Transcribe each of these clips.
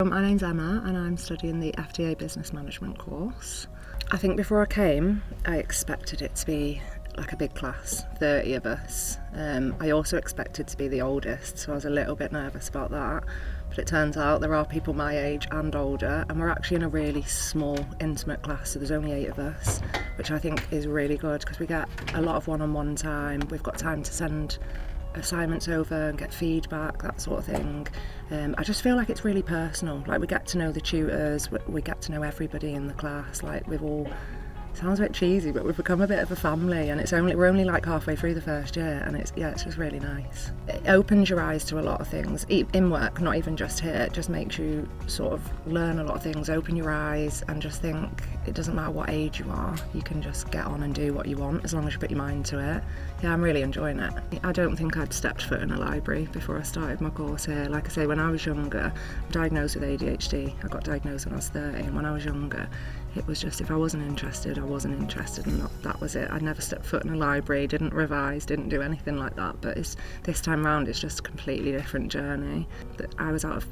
My name's Emma and I'm studying the FDA Business Management course. I think before I came, I expected it to be like a big class, 30 of us. I also expected to be the oldest, so I was a little bit nervous about that. But it turns out there are people my age and older, and we're actually in a really small, intimate class, so there's only 8 of us, which I think is really good because we get a lot of one-on-one time. We've got time to send assignments over and get feedback, that sort of thing. I just feel like it's really personal. Like, we get to know the tutors, we get to know everybody in the class. Like, we've all, sounds a bit cheesy, but we've become a bit of a family, and we're only like halfway through the first year, and it's just really nice. It opens your eyes to a lot of things in work, not even just here. It just makes you sort of learn a lot of things, open your eyes, and just think it doesn't matter what age you are, you can just get on and do what you want as long as you put your mind to it. Yeah, I'm really enjoying it. I don't think I'd stepped foot in a library before I started my course here. Like I say, when I was younger, I'm diagnosed with ADHD. I got diagnosed when I was 30, and when I was younger, it was just, if I wasn't interested, I wasn't interested, and that was it. I never stepped foot in a library, didn't revise, didn't do anything like that. But this time round, it's just a completely different journey. I was out of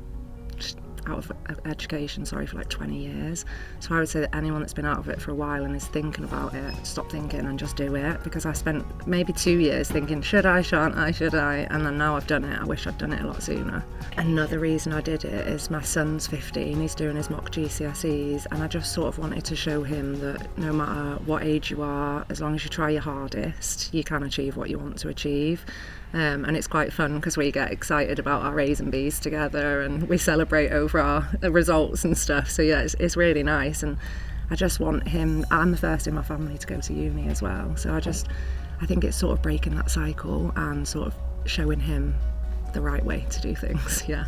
education, for like 20 years. So I would say that anyone that's been out of it for a while and is thinking about it, stop thinking and just do it. Because I spent maybe 2 years thinking, should I, shan't I, should I? And then now I've done it. I wish I'd done it a lot sooner. Another reason I did it is my son's 15, he's doing his mock GCSEs, and I just sort of wanted to show him that no matter what age you are, as long as you try your hardest, you can achieve what you want to achieve. And it's quite fun because we get excited about our A's and B's together, and we celebrate over our results and stuff. So yeah, it's really nice, and I just want him, I'm the first in my family to go to uni as well, so I think it's sort of breaking that cycle and sort of showing him the right way to do things. Yeah.